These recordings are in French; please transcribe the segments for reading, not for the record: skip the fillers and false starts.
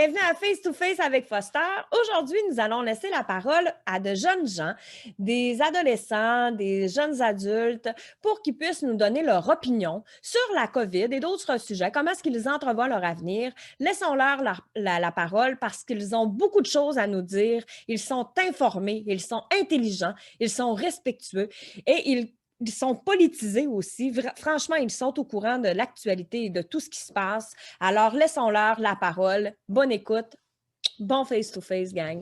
bienvenue à Face to Face avec Foster. Aujourd'hui, nous allons laisser la parole à de jeunes gens, des adolescents, des jeunes adultes, pour qu'ils puissent nous donner leur opinion sur la COVID et d'autres sujets. Comment est-ce qu'ils entrevoient leur avenir? Laissons-leur la parole parce qu'ils ont beaucoup de choses à nous dire. Ils sont informés, ils sont intelligents, ils sont respectueux et ils sont politisés aussi. Franchement, ils sont au courant de l'actualité et de tout ce qui se passe. Alors, laissons-leur la parole. Bonne écoute. Bon face-to-face, gang.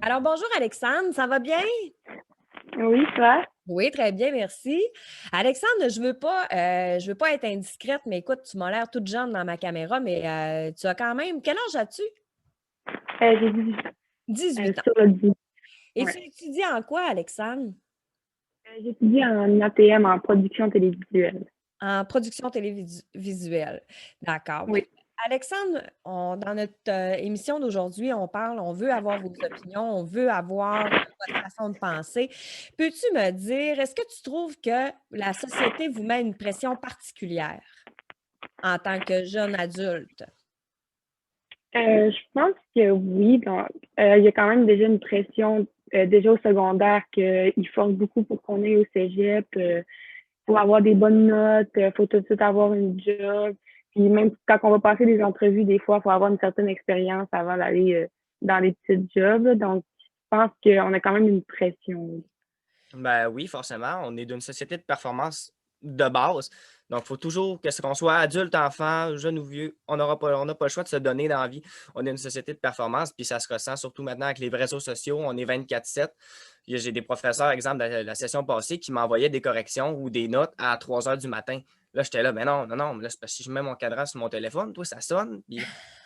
Alors, bonjour Alexandre, ça va bien? Oui, toi? Oui, très bien, merci. Alexandre, je veux pas être indiscrète, mais écoute, tu m'as l'air toute jeune dans ma caméra, mais tu as quand même... Quel âge as-tu? J'ai 18 ans. 18 ans. Sur le 10. Et Ouais. tu étudies en quoi, Alexandre? J'étudie en ATM en production télévisuelle. En production télévisuelle. D'accord. Oui. Alexandre, dans notre émission d'aujourd'hui, on veut avoir vos opinions, on veut avoir votre façon de penser. Peux-tu me dire, est-ce que tu trouves que la société vous met une pression particulière en tant que jeune adulte? Je pense que oui. Donc, il y a quand même déjà une pression déjà au secondaire qu'ils forcent beaucoup pour qu'on aille au cégep, pour avoir des bonnes notes, faut tout de suite avoir une job. Puis même quand on va passer des entrevues, des fois, il faut avoir une certaine expérience avant d'aller dans les petites jobs, là. Donc, je pense qu'on a quand même une pression. Ben oui, forcément. On est d'une société de performance de base. Donc, il faut toujours que ce qu'on soit adulte, enfant, jeune ou vieux, on n'a pas le choix de se donner dans la vie. On est une société de performance, puis ça se ressent surtout maintenant avec les réseaux sociaux. On est 24/7. J'ai des professeurs, exemple, de la session passée, qui m'envoyaient des corrections ou des notes à 3 heures du matin. Là, j'étais là, mais non, non, non, mais là, c'est parce que si je mets mon cadran sur mon téléphone, toi, ça sonne. Puis,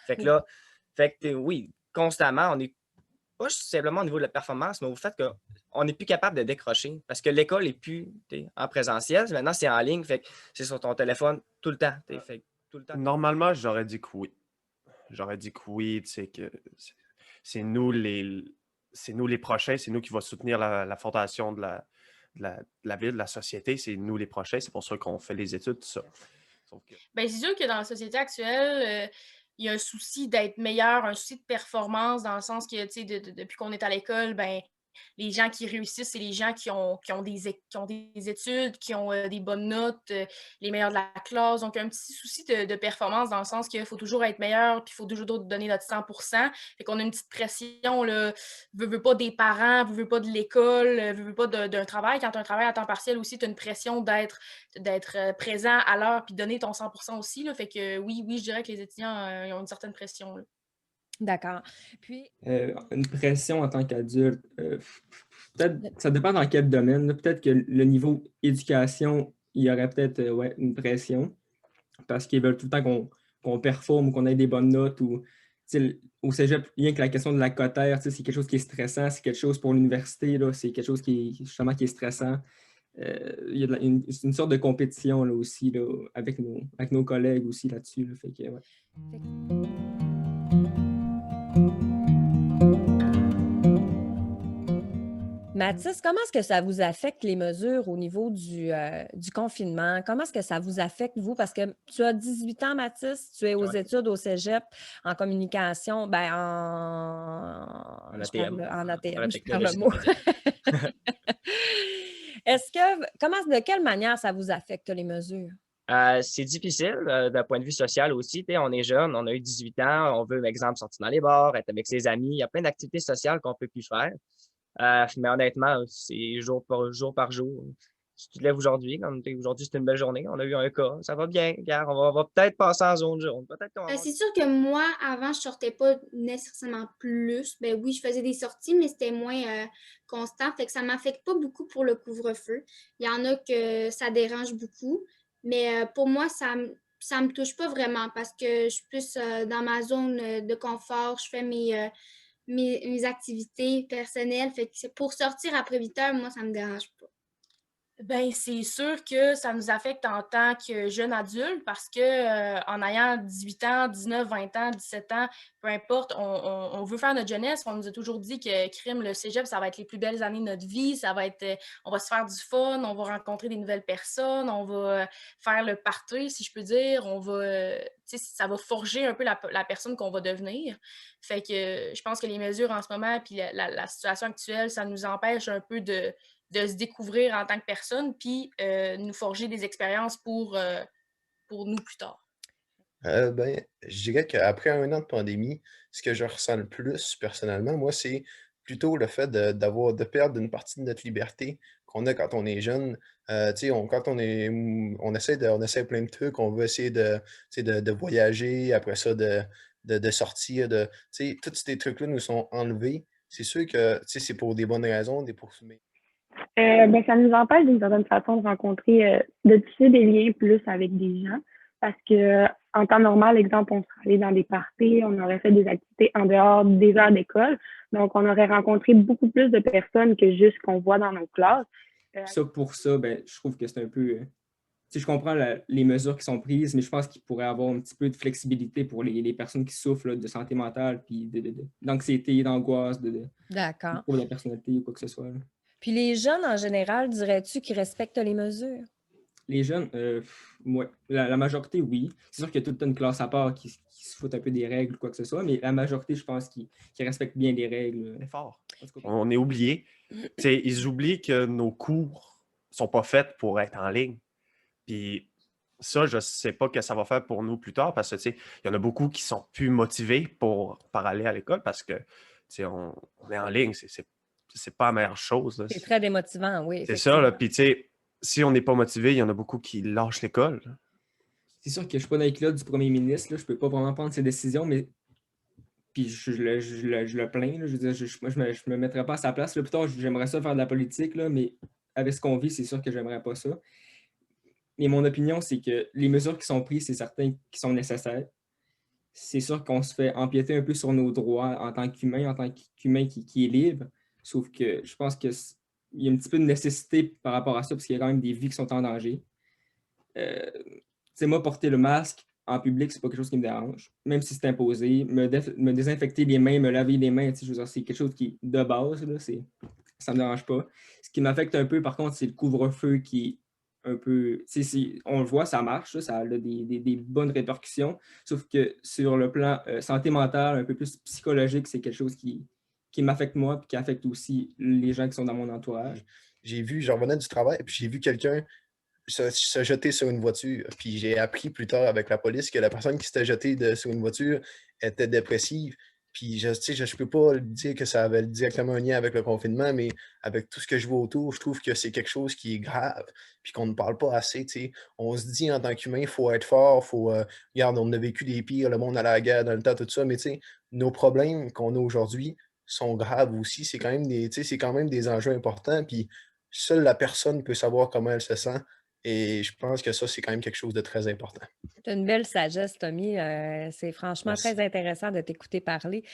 fait que là, oui, constamment, on est pas simplement au niveau de la performance, mais au fait qu'on n'est plus capable de décrocher parce que l'école n'est plus en présentiel. Maintenant, c'est en ligne. Fait que c'est sur ton téléphone tout le temps. Fait que tout le temps. Normalement, j'aurais dit que oui. J'aurais dit que oui, tu sais, que c'est nous c'est nous les prochains, c'est nous qui va soutenir la fondation de la ville, de la société, c'est nous les prochains, c'est pour ça qu'on fait les études, tout ça. Sauf que... Ben, c'est sûr que dans la société actuelle, il y a un souci d'être meilleur, un souci de performance, dans le sens que, tu sais, depuis qu'on est à l'école, ben, les gens qui réussissent, c'est les gens qui ont des études, qui ont des bonnes notes, les meilleurs de la classe. Donc, un petit souci de performance dans le sens qu'il faut toujours être meilleur, puis il faut toujours donner notre 100%. Fait qu'on a une petite pression, là, veut pas des parents, veut pas de l'école, veut pas d'un travail. Quand tu as un travail à temps partiel aussi, tu as une pression d'être présent à l'heure puis donner ton 100% aussi. Là. Fait que oui, je dirais que les étudiants ils ont une certaine pression. Là. D'accord. Puis, Une pression en tant qu'adulte, peut-être, ça dépend dans quel domaine, là. Peut-être que le niveau éducation, il y aurait peut-être ouais, une pression parce qu'ils veulent tout le temps qu'on performe ou qu'on ait des bonnes notes ou au cégep, rien que la question de la cotère, c'est quelque chose qui est stressant, c'est quelque chose pour l'université, là, c'est quelque chose justement qui est stressant. Il y a c'est une sorte de compétition là, aussi là, avec nos collègues aussi là-dessus. Là, fait que, ouais. Mathis, comment est-ce que ça vous affecte les mesures au niveau du confinement? Comment est-ce que ça vous affecte, vous? Parce que tu as 18 ans, Mathis, tu es aux Ouais. études au cégep en communication, En ATM. en ATM, La je perds le technologie mot. des médias. De quelle manière ça vous affecte les mesures? C'est difficile d'un point de vue social aussi. On est jeune, on a eu 18 ans, on veut, par exemple, sortir dans les bars, être avec ses amis. Il y a plein d'activités sociales qu'on ne peut plus faire. Mais honnêtement, c'est jour par jour. Si tu te lèves aujourd'hui, aujourd'hui c'est une belle journée, on a eu un cas, ça va bien, regarde, on va peut-être passer en zone jaune. Peut-être qu'on va avoir... C'est sûr que moi, avant, je sortais pas nécessairement plus. Ben oui, je faisais des sorties, mais c'était moins constant. Fait que ça m'affecte pas beaucoup pour le couvre-feu. Il y en a que ça dérange beaucoup. Mais pour moi, ça me touche pas vraiment parce que je suis plus dans ma zone de confort. Je fais mes activités personnelles. Fait que pour sortir après 8 heures, moi, ça me dérange pas. Ben, c'est sûr que ça nous affecte en tant que jeune adulte parce que en ayant 18 ans, 19, 20 ans, 17 ans, peu importe, on veut faire notre jeunesse. On nous a toujours dit que crime, le cégep, ça va être les plus belles années de notre vie. Ça va être, on va se faire du fun, on va rencontrer des nouvelles personnes, on va faire le party, si je peux dire. On va, tu sais, ça va forger un peu la personne qu'on va devenir. Fait que je pense que les mesures en ce moment, puis la situation actuelle, ça nous empêche un peu de se découvrir en tant que personne, puis nous forger des expériences pour nous plus tard. Ben, je dirais qu'après 1 an de pandémie, ce que je ressens le plus personnellement, moi, c'est plutôt le fait de perdre une partie de notre liberté qu'on a quand on est jeune. Tu sais, quand on essaie plein de trucs, on veut essayer tu sais, de voyager, après ça, de sortir, tu sais, tous ces trucs-là nous sont enlevés. C'est sûr que, tu sais, c'est pour des bonnes raisons, mais Ben, ça nous empêche d'une certaine façon de rencontrer, de tisser des liens plus avec des gens. Parce que en temps normal, exemple, on serait allé dans des parties, on aurait fait des activités en dehors des heures d'école. Donc, on aurait rencontré beaucoup plus de personnes que juste qu'on voit dans nos classes. Ça, pour ça, ben, je trouve que c'est un peu. Tu sais, je comprends les mesures qui sont prises, mais je pense qu'il pourrait y avoir un petit peu de flexibilité pour les personnes qui souffrent là, de santé mentale, puis d'anxiété, d'angoisse, de D'accord. troubles de la personnalité ou quoi que ce soit, là. Puis les jeunes, en général, dirais-tu qu'ils respectent les mesures? Les jeunes, ouais, la majorité, oui. C'est sûr qu'il y a toute une classe à part qui se foutent un peu des règles ou quoi que ce soit, mais la majorité, je pense, qui respectent bien les règles. C'est fort. En tout cas, On est oublié. Tu sais, ils oublient que nos cours sont pas faits pour être en ligne. Puis ça, je sais pas que ça va faire pour nous plus tard parce que, tu sais, il y en a beaucoup qui sont plus motivés pour aller à l'école parce que, tu sais, on est en ligne, c'est pas la meilleure chose, là. C'est très démotivant, oui, C'est ça, là. effectivement. Puis, tu sais, si on n'est pas motivé, il y en a beaucoup qui lâchent l'école. c'est sûr que je suis pas dans les culottes du premier ministre, là, je peux pas vraiment prendre ses décisions, mais puis je le plains, là, je veux dire, moi, je me mettrais pas à sa place. Là, plus tard, j'aimerais ça faire de la politique, là, mais avec ce qu'on vit, c'est sûr que j'aimerais pas ça. Mais mon opinion, c'est que les mesures qui sont prises, c'est certain qui sont nécessaires. C'est sûr qu'on se fait empiéter un peu sur nos droits en tant qu'humain qui est libre. Sauf que je pense qu'il y a un petit peu de nécessité par rapport à ça, parce qu'il y a quand même des vies qui sont en danger. Tu sais, moi, porter le masque en public, c'est pas quelque chose qui me dérange, même si c'est imposé. Me désinfecter les mains, me laver les mains, tu sais, je veux dire, c'est quelque chose qui, de base, là, ça me dérange pas. Ce qui m'affecte un peu, par contre, c'est le couvre-feu qui est un peu. On le voit, ça marche, ça a des bonnes répercussions. Sauf que sur le plan santé mentale, un peu plus psychologique, c'est quelque chose qui m'affecte moi et qui affecte aussi les gens qui sont dans mon entourage. je revenais du travail, puis j'ai vu quelqu'un se jeter sur une voiture. Puis j'ai appris plus tard avec la police que la personne qui s'était jetée sur une voiture était dépressive. Puis tu sais, je peux pas dire que ça avait directement un lien avec le confinement, mais avec tout ce que je vois autour, je trouve que c'est quelque chose qui est grave, puis qu'on ne parle pas assez. Tu sais. On se dit en tant qu'humain, il faut être fort, regarde, on a vécu des pires, le monde allait à la guerre dans le temps, tout ça, mais tu sais, nos problèmes qu'on a aujourd'hui sont graves aussi. Tu sais, c'est quand même des enjeux importants, puis seule la personne peut savoir comment elle se sent. Et je pense que ça, c'est quand même quelque chose de très important. C'est une belle sagesse, Tommy. C'est franchement Merci. très intéressant de t'écouter parler.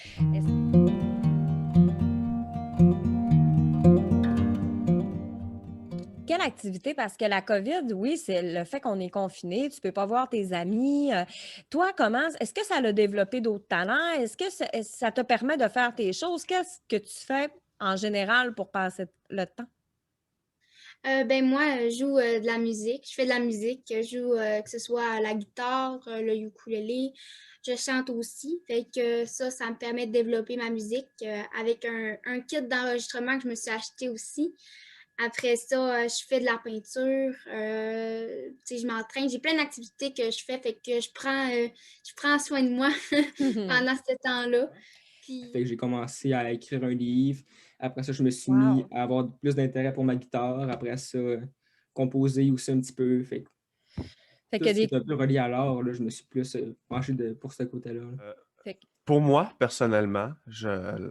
Quelle activité? Parce que la COVID, oui, c'est le fait qu'on est confiné, tu ne peux pas voir tes amis. Toi, est-ce que ça a développé d'autres talents? Est-ce que ça te permet de faire tes choses? Qu'est-ce que tu fais en général pour passer le temps? Ben moi, je joue de la musique. Je fais de la musique. Je joue que ce soit la guitare, le ukulélé. Je chante aussi. Fait que ça me permet de développer ma musique avec un kit d'enregistrement que je me suis acheté aussi. Après ça, je fais de la peinture. Tu sais, je m'entraîne. J'ai plein d'activités que je fais. Fait que je prends soin de moi pendant ce temps-là. Puis, Fait que j'ai commencé à écrire un livre. Après ça, je me suis Wow. mis à avoir plus d'intérêt pour ma guitare. Après ça, composer aussi un petit peu. Fait que Fait tout que ce qui des... est un peu relié à l'art, là, je me suis plus penché pour ce côté-là, là. fait que- Pour moi, personnellement, je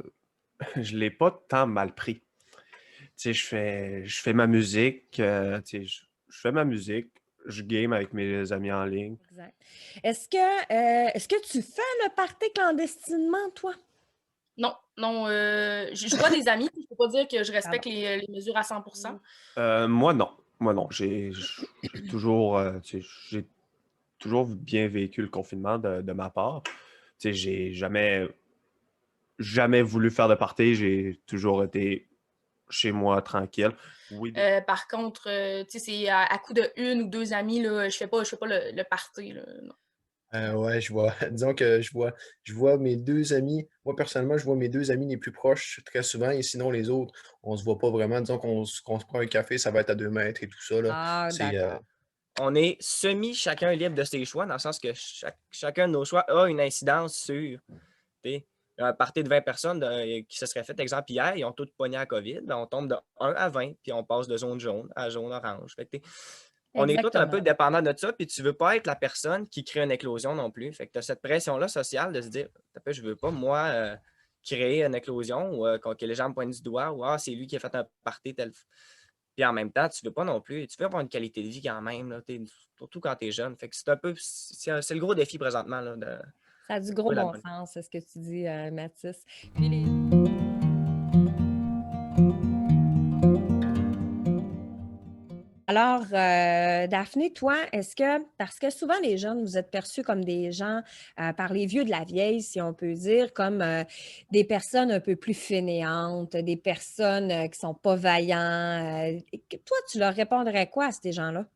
l'ai pas tant mal pris. Tu sais, je fais ma musique, tu sais, je fais ma musique, je game avec mes amis en ligne. Exact. Est-ce que tu fais le party clandestinement, toi? Non, je vois des amis, je peux pas dire que je respecte Pardon. les mesures à 100%. Moi, non. Moi, non, j'ai toujours, j'ai toujours bien vécu le confinement de ma part. J'ai jamais voulu faire de party. J'ai toujours été chez moi tranquille. Oui, Par contre, tu sais, c'est à coup de une ou deux amis, là, je fais pas le party, là, non. Ouais, je vois. Disons que je vois mes deux amis. Moi, personnellement, je vois mes deux amis les plus proches très souvent, et sinon les autres, on se voit pas vraiment. Disons qu'on se prend un café, ça va être à 2 mètres et tout ça, là. Ah, C'est d'accord. On est chacun libre de ses choix, dans le sens que chacun de nos choix a une incidence sur t'sais, un party de 20 personnes qui se serait fait, exemple, hier, ils ont tous pogné à la COVID, ben, on tombe de 1 à 20, puis on passe de zone jaune à zone orange. Fait que, on est tous un peu Exactement. dépendants de ça, puis tu veux pas être la personne qui crée une éclosion non plus. Fait que tu as cette pression-là sociale de se dire, je veux pas, moi, créer une éclosion ou que les gens me pointent du doigt ou ah, c'est lui qui a fait un party tel. Puis en même temps, tu veux pas non plus, tu veux avoir une qualité de vie quand même, là, surtout quand tu es jeune. Fait que c'est un peu, c'est le gros défi présentement là, de Ça a du gros trouver la bon bonne. sens, c'est ce que tu dis, Mathis. Puis les... Alors, Daphné, toi, est-ce que, parce que souvent les jeunes, vous êtes perçus comme des gens, par les vieux de la vieille, si on peut dire, comme des personnes un peu plus fainéantes, des personnes qui sont pas vaillants. Toi, tu leur répondrais quoi à ces gens-là?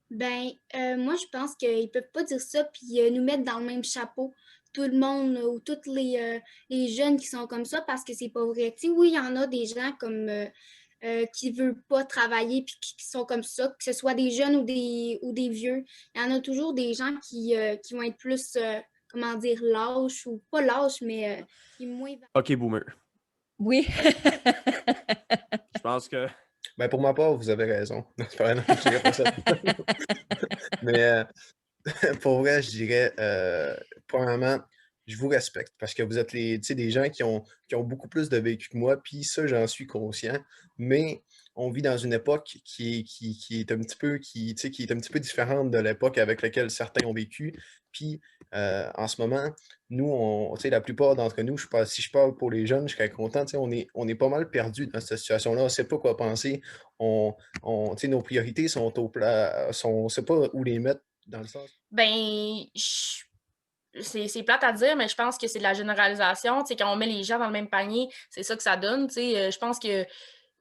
Ben, moi, je pense qu'ils peuvent pas dire ça puis nous mettre dans le même chapeau. Tout le monde ou tous les jeunes qui sont comme ça parce que c'est pas vrai. Tu sais, oui, il y en a des gens comme qui veulent pas travailler puis qui sont comme ça, que ce soit des jeunes ou des vieux. Il y en a toujours des gens qui vont être plus, comment dire, lâches ou pas lâches, mais qui moins. OK, boomer. Oui. Je pense que ben, pour ma part, vous avez raison. Non, c'est pas vrai, non, je dirais pas ça. Mais pour vrai, je dirais, premièrement, je vous respecte parce que vous êtes tu sais, des gens qui ont beaucoup plus de vécu que moi, puis ça, j'en suis conscient. Mais on vit dans une époque qui est un petit peu, tu sais, qui est un petit peu différente de l'époque avec laquelle certains ont vécu. Puis en ce moment, nous, tu sais, la plupart d'entre nous, si je parle pour les jeunes, je serais content. Tu sais, on est pas mal perdus dans cette situation-là. On ne sait pas quoi penser. Tu sais, nos priorités sont au plat, on ne sait pas où les mettre dans le sens. Ben, c'est plate à dire, mais je pense que c'est de la généralisation. Tu sais, quand on met les gens dans le même panier, c'est ça que ça donne. Tu sais, je pense que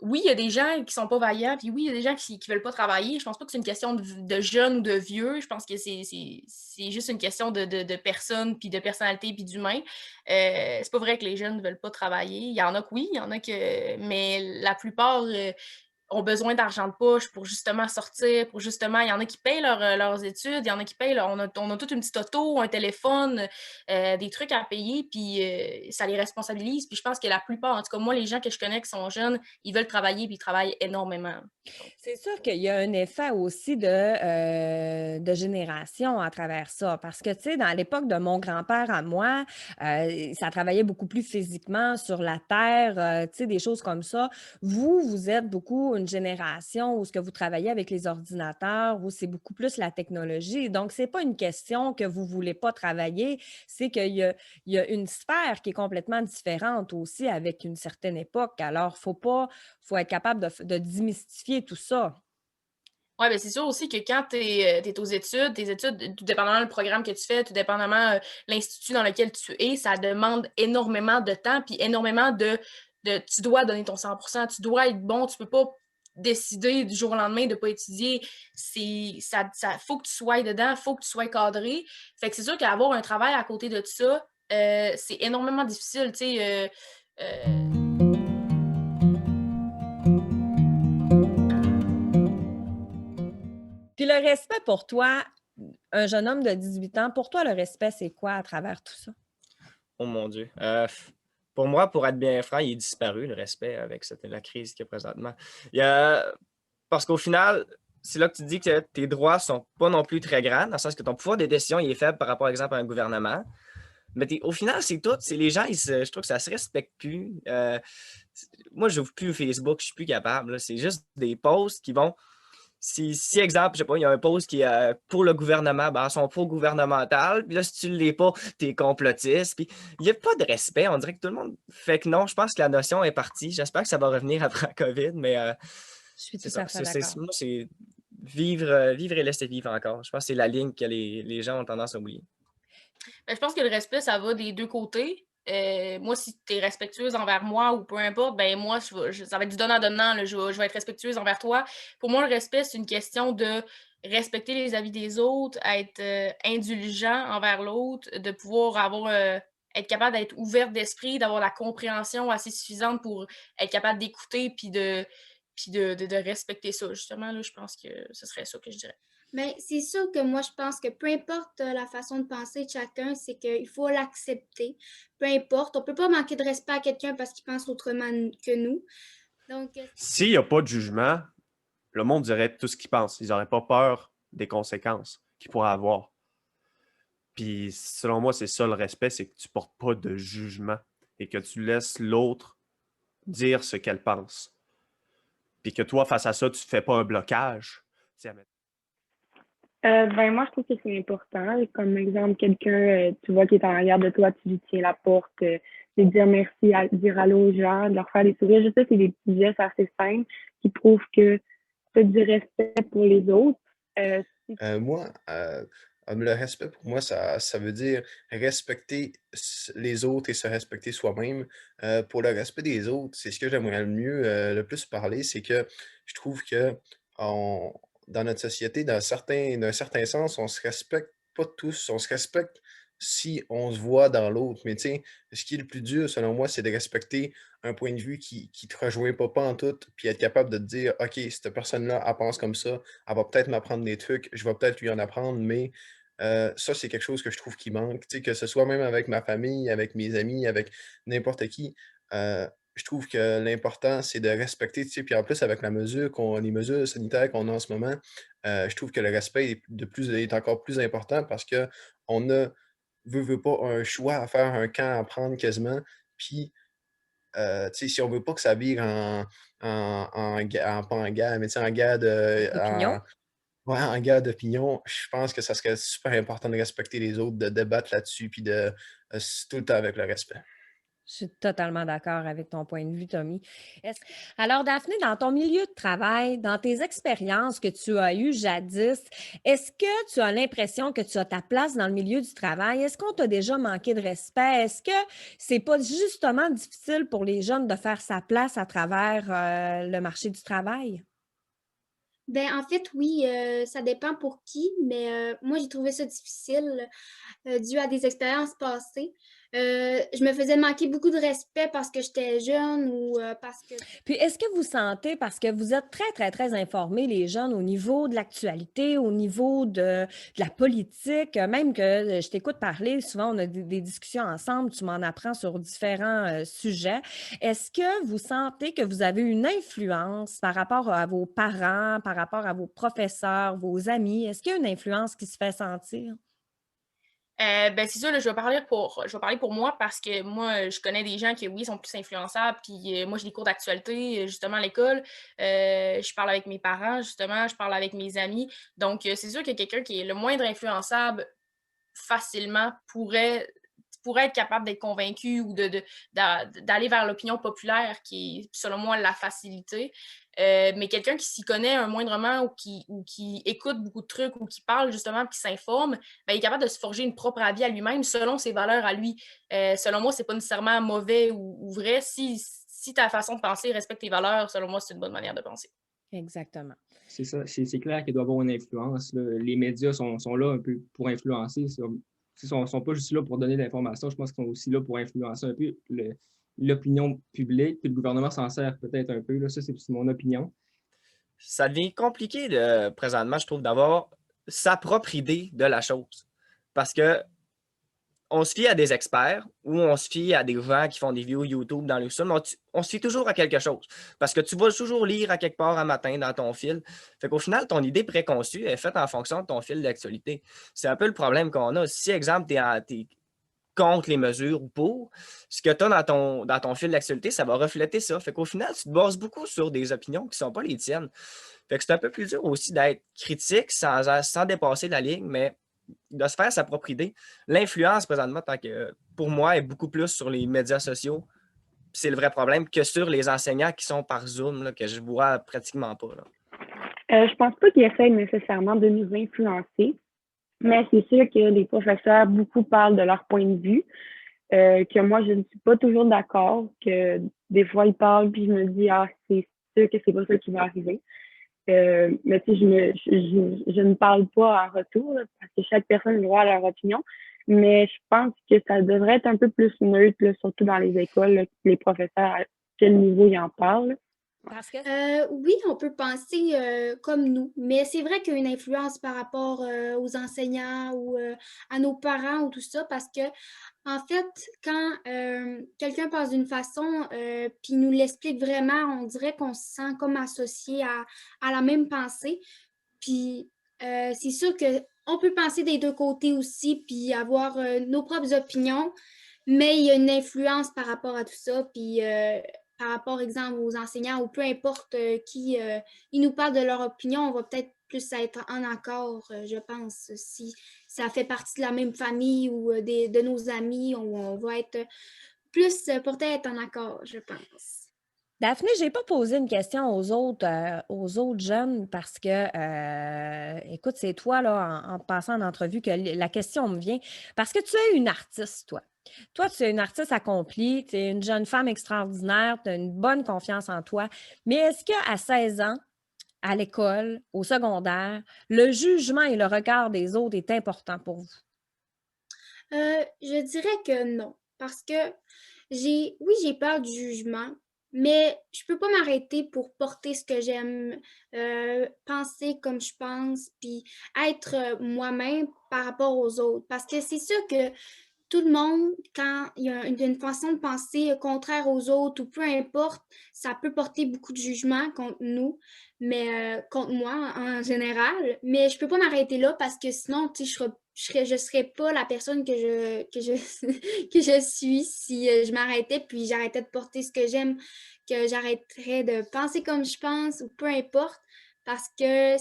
oui, il y a des gens qui sont pas vaillants, puis oui, il y a des gens qui veulent pas travailler. Je pense pas que c'est une question de jeunes ou de vieux. Je pense que c'est juste une question de personnes, puis de personnalité, puis d'humain. C'est pas vrai que les jeunes ne veulent pas travailler. Il y en a que oui, il y en a que... Mais la plupart... ont besoin d'argent de poche pour justement sortir, pour justement, il y en a qui payent leurs études, il y en a qui payent, on a toute une petite auto, un téléphone, des trucs à payer, puis ça les responsabilise. Puis je pense que la plupart, en tout cas, moi, les gens que je connais qui sont jeunes, ils veulent travailler, puis ils travaillent énormément. C'est sûr qu'il y a un effet aussi de génération à travers ça. Parce que, tu sais, dans l'époque de mon grand-père à moi, ça travaillait beaucoup plus physiquement sur la terre, tu sais, des choses comme ça. Vous êtes beaucoup une génération où ce que vous travaillez avec les ordinateurs, où c'est beaucoup plus la technologie. Donc, c'est pas une question que vous voulez pas travailler, c'est qu'il y a une sphère qui est complètement différente aussi avec une certaine époque. Alors, faut être capable de démystifier tout ça. Oui, bien, c'est sûr aussi que quand tu es, aux études, tes études, tout dépendamment du programme que tu fais, tout dépendamment l'institut dans lequel tu es, ça demande énormément de temps, puis énormément tu dois donner ton 100%, tu dois être bon, tu peux pas décider du jour au lendemain de ne pas étudier. Faut que tu sois dedans, faut que tu sois cadré. Fait que c'est sûr qu'avoir un travail à côté de ça, c'est énormément difficile, tu sais. Puis le respect pour toi, un jeune homme de 18 ans, pour toi, le respect, c'est quoi à travers tout ça? Oh mon Dieu. Pour moi, pour être bien franc, il est disparu, le respect, avec la crise qu'il y a présentement. Parce qu'au final, c'est là que tu dis que tes droits sont pas non plus très grands, dans le sens que ton pouvoir de décision il est faible par rapport, par exemple, à un gouvernement. Mais au final, c'est tout. C'est les gens, je trouve que ça se respecte plus. Moi, je n'ouvre plus Facebook, je suis plus capable, là. C'est juste des posts qui vont. Si exemple, je sais pas, il y a un post qui est pour le gouvernement, ben, ils sont pro-gouvernemental. Puis là, si tu ne l'es pas, tu es complotiste. Puis il n'y a pas de respect. On dirait que tout le monde fait que non. Je pense que la notion est partie. J'espère que ça va revenir après la COVID, mais Je suis tout C'est ça. à fait d'accord. Moi, c'est vivre et laisser vivre encore. Je pense que c'est la ligne que les gens ont tendance à oublier. Ben, je pense que le respect, ça va des deux côtés. Moi, si tu es respectueuse envers moi ou peu importe, ben moi, ça va être du donnant-donnant. Je vais être respectueuse envers toi. Pour moi, le respect, c'est une question de respecter les avis des autres, être indulgent envers l'autre, de pouvoir être capable d'être ouverte d'esprit, d'avoir la compréhension assez suffisante pour être capable d'écouter puis de respecter ça. Justement, là, je pense que ce serait ça que je dirais. Mais c'est sûr que moi, je pense que peu importe la façon de penser de chacun, c'est qu'il faut l'accepter. Peu importe, on ne peut pas manquer de respect à quelqu'un parce qu'il pense autrement que nous. Donc, S'il n'y a pas de jugement, le monde dirait tout ce qu'il pense. Ils n'auraient pas peur des conséquences qu'ils pourraient avoir. Puis selon moi, c'est ça le respect, c'est que tu ne portes pas de jugement et que tu laisses l'autre dire ce qu'elle pense. Puis que toi, face à ça, tu ne fais pas un blocage. Ben moi, je trouve que c'est important. Comme exemple, quelqu'un, tu vois, qui est en arrière de toi, tu lui tiens la porte, de dire merci, dire allô aux gens, de leur faire des sourires. Je sais que c'est des petits gestes assez simples qui prouvent que tu as du respect pour les autres. Moi, le respect pour moi, ça veut dire respecter les autres et se respecter soi-même. Pour le respect des autres, c'est ce que j'aimerais le plus parler, c'est que je trouve que on- dans notre société, d'un certain sens, on se respecte pas tous, on se respecte si on se voit dans l'autre. Mais tu sais, ce qui est le plus dur, selon moi, c'est de respecter un point de vue qui te rejoint pas en tout, puis être capable de te dire, OK, cette personne-là, elle pense comme ça, elle va peut-être m'apprendre des trucs, je vais peut-être lui en apprendre, mais ça, c'est quelque chose que je trouve qui manque. Tu sais, que ce soit même avec ma famille, avec mes amis, avec n'importe qui, je trouve que l'important, c'est de respecter, tu sais, puis en plus, avec les mesures sanitaires qu'on a en ce moment, je trouve que le respect est encore plus important parce qu'on a, veut pas, un choix à faire, un camp à prendre quasiment, puis tu sais, si on veut pas que ça vire pas en guerre, mais tu sais, Opinion? ouais, en guerre d'opinion, je pense que ça serait super important de respecter les autres, de débattre là-dessus, puis tout le temps avec le respect. Je suis totalement d'accord avec ton point de vue, Tommy. Est-ce- Alors, Daphné, dans ton milieu de travail, dans tes expériences que tu as eues jadis, est-ce que tu as l'impression que tu as ta place dans le milieu du travail? Est-ce qu'on t'a déjà manqué de respect? Est-ce que c'est pas justement difficile pour les jeunes de faire sa place à travers le marché du travail? ben, en fait, oui, ça dépend pour qui, mais moi, j'ai trouvé ça difficile dû à des expériences passées. Je me faisais manquer beaucoup de respect parce que j'étais jeune ou parce que... Puis, est-ce que vous sentez, parce que vous êtes très, très, très informés, les jeunes, au niveau de l'actualité, au niveau de la politique, même que je t'écoute parler, souvent on a des discussions ensemble, tu m'en apprends sur différents sujets. Est-ce que vous sentez que vous avez une influence par rapport à vos parents, par rapport à vos professeurs, vos amis? Est-ce qu'il y a une influence qui se fait sentir? Ben, c'est sûr, là, je vais parler pour moi parce que moi, je connais des gens qui, oui, sont plus influençables. Puis moi, j'ai des cours d'actualité, justement, à l'école. Je parle avec mes parents, justement, je parle avec mes amis. Donc, c'est sûr que quelqu'un qui est le moindre influençable facilement pourrait être capable d'être convaincu ou d'aller vers l'opinion populaire qui est, selon moi, la facilité. Mais quelqu'un qui s'y connaît un moindrement ou qui écoute beaucoup de trucs ou qui parle justement puis qui s'informe, ben, il est capable de se forger une propre avis à lui-même selon ses valeurs à lui. Selon moi, c'est pas nécessairement mauvais ou vrai. Si ta façon de penser respecte tes valeurs, selon moi, c'est une bonne manière de penser. Exactement. C'est ça, c'est clair qu'il doit y avoir une influence, là. Les médias sont là un peu pour influencer. Ils ne sont pas juste là pour donner de l'information, je pense qu'ils sont aussi là pour influencer un peu l'opinion publique, puis le gouvernement s'en sert peut-être un peu. Là. Ça, c'est mon opinion. Ça devient compliqué présentement, je trouve, d'avoir sa propre idée de la chose. Parce que on se fie à des experts ou on se fie à des gens qui font des vidéos YouTube dans le sol, mais on se fie toujours à quelque chose. Parce que tu vas toujours lire à quelque part un matin dans ton fil. Fait qu'au final, ton idée préconçue est faite en fonction de ton fil d'actualité. C'est un peu le problème qu'on a. Si, exemple, tu es contre les mesures ou pour, ce que tu as dans ton fil d'actualité, ça va refléter ça. Fait qu'au final, tu te bases beaucoup sur des opinions qui ne sont pas les tiennes. Fait que c'est un peu plus dur aussi d'être critique sans dépasser la ligne, mais de se faire sa propre idée. L'influence, présentement, pour moi, est beaucoup plus sur les médias sociaux c'est le vrai problème, que sur les enseignants qui sont par Zoom, là, que je vois pratiquement pas. Là. Je pense pas qu'ils essayent nécessairement de nous influencer, mais c'est sûr que les professeurs, beaucoup parlent de leur point de vue, que moi, je ne suis pas toujours d'accord, que des fois, ils parlent, puis je me dis, ah, c'est sûr que c'est pas ça qui va arriver. Mais tu sais, je ne parle pas en retour, là, parce que chaque personne a le droit à leur opinion, mais je pense que ça devrait être un peu plus neutre, là, surtout dans les écoles, là, les professeurs, à quel niveau ils en parlent. Parce que Oui, on peut penser comme nous, mais c'est vrai qu'il y a une influence par rapport aux enseignants ou à nos parents ou tout ça, parce que en fait, quand quelqu'un pense d'une façon puis nous l'explique vraiment, on dirait qu'on se sent comme associé à la même pensée. Puis c'est sûr qu'on peut penser des deux côtés aussi, puis avoir nos propres opinions, mais il y a une influence par rapport à tout ça, puis par rapport, exemple, aux enseignants ou peu importe qui ils nous parlent de leur opinion, on va peut-être plus être en accord, je pense, si ça fait partie de la même famille ou de nos amis, on va être plus porté à être en accord, je pense. Daphné, je n'ai pas posé une question aux autres jeunes parce que, écoute, c'est toi, là, en passant en entrevue, que la question me vient. Parce que tu es une artiste, toi. Toi, tu es une artiste accomplie, tu es une jeune femme extraordinaire, tu as une bonne confiance en toi. Mais est-ce qu'à 16 ans, à l'école, au secondaire, le jugement et le regard des autres est important pour vous? Je dirais que non, parce que oui, j'ai peur du jugement, mais je peux pas m'arrêter pour porter ce que j'aime, penser comme je pense, puis être moi-même par rapport aux autres. Parce que c'est sûr que tout le monde, quand il y a une façon de penser contraire aux autres ou peu importe, ça peut porter beaucoup de jugement contre nous, mais contre moi en général. Mais je peux pas m'arrêter là parce que sinon, tu sais, je serais pas la personne que je suis si je m'arrêtais puis j'arrêtais de porter ce que j'aime, que j'arrêterais de penser comme je pense ou peu importe parce que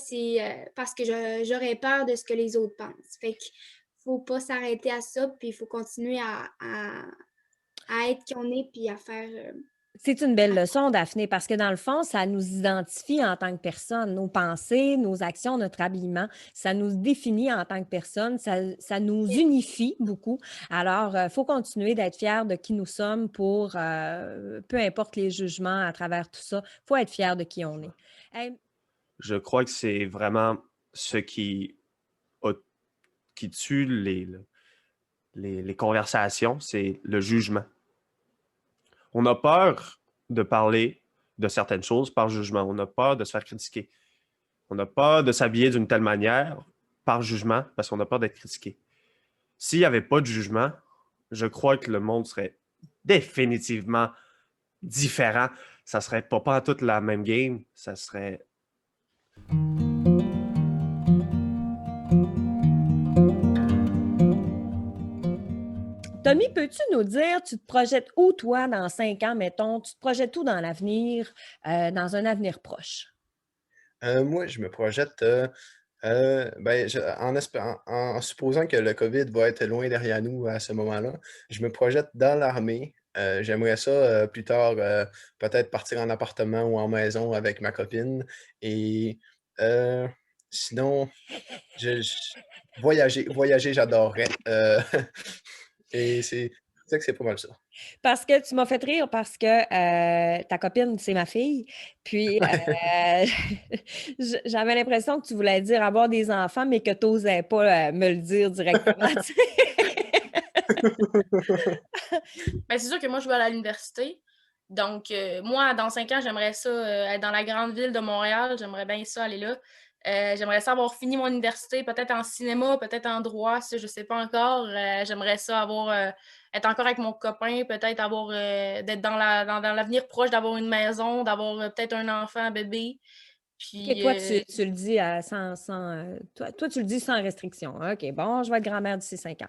parce que j'aurais peur de ce que les autres pensent. Fait que faut pas s'arrêter à ça, puis il faut continuer à être qui on est, puis à faire... C'est une belle leçon, Daphné, parce que dans le fond, ça nous identifie en tant que personne. Nos pensées, nos actions, notre habillement, ça nous définit en tant que personne, ça nous unifie beaucoup. Alors, il faut continuer d'être fiers de qui nous sommes pour, peu importe les jugements à travers tout ça, il faut être fier de qui on est. Hey, Je crois que c'est vraiment ce qui tue les conversations, c'est le jugement. On a peur de parler de certaines choses par jugement. On a peur de se faire critiquer. On a peur de s'habiller d'une telle manière par jugement parce qu'on a peur d'être critiqué. S'il n'y avait pas de jugement, je crois que le monde serait définitivement différent. Ça serait pas toute la même game. Ça serait... Tommy, peux-tu nous dire, tu te projettes où, toi, dans 5 ans, mettons? Tu te projettes où dans l'avenir, dans un avenir proche? Moi, je me projette en supposant que le COVID va être loin derrière nous à ce moment-là, je me projette dans l'armée. J'aimerais ça plus tard, peut-être partir en appartement ou en maison avec ma copine. Et euh, sinon, voyager, j'adorerais. Et c'est ça que c'est pas mal ça. Parce que tu m'as fait rire parce que ta copine, c'est ma fille. Puis, j'avais l'impression que tu voulais dire avoir des enfants, mais que tu n'osais pas me le dire directement. Ben, c'est sûr que moi, je vais aller à l'université. Donc, moi, dans 5 ans, j'aimerais ça être dans la grande ville de Montréal. J'aimerais bien ça aller là. J'aimerais ça avoir fini mon université, peut-être en cinéma, peut-être en droit, ça, je ne sais pas encore. J'aimerais ça être encore avec mon copain, peut-être d'être dans l'avenir proche, d'avoir une maison, d'avoir peut-être un enfant, un bébé. Puis, OK, toi, tu le dis toi, tu le dis sans restriction. OK, bon, je vais être grand-mère d'ici 5 ans.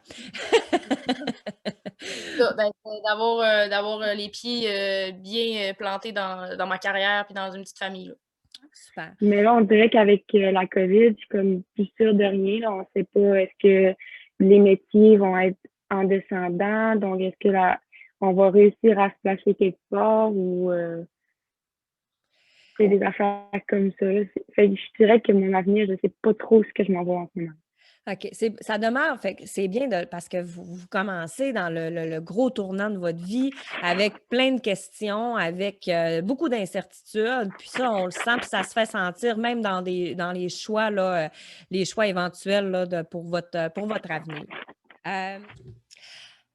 d'avoir les pieds bien plantés dans ma carrière puis dans une petite famille, là. Super. Mais là, on dirait qu'avec la COVID, je suis comme plus sûre de rien. Là. On ne sait pas est-ce que les métiers vont être en descendant. Donc, est-ce que on va réussir à se placer quelque part ou c'est des affaires comme ça. Fait que je dirais que mon avenir, je ne sais pas trop ce que je m'en vais en ce moment. OK. Ça demeure, fait que c'est bien parce que vous commencez dans le gros tournant de votre vie avec plein de questions, avec beaucoup d'incertitudes. Puis ça, on le sent, puis ça se fait sentir même dans les choix, là, les choix éventuels là, pour votre avenir.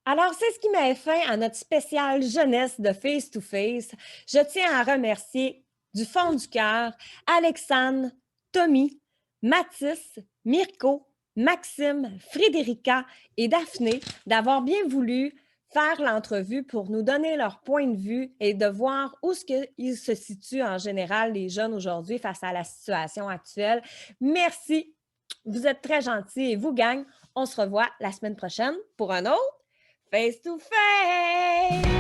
Alors, c'est ce qui met fin à notre spécial jeunesse de Face to Face. Je tiens à remercier du fond du cœur Alexandre, Tommy, Mathis, Mirko, Maxime, Frédérica et Daphné d'avoir bien voulu faire l'entrevue pour nous donner leur point de vue et de voir où ils se situent en général, les jeunes aujourd'hui, face à la situation actuelle. Merci. Vous êtes très gentils et vous, gang, on se revoit la semaine prochaine pour un autre Face to Face!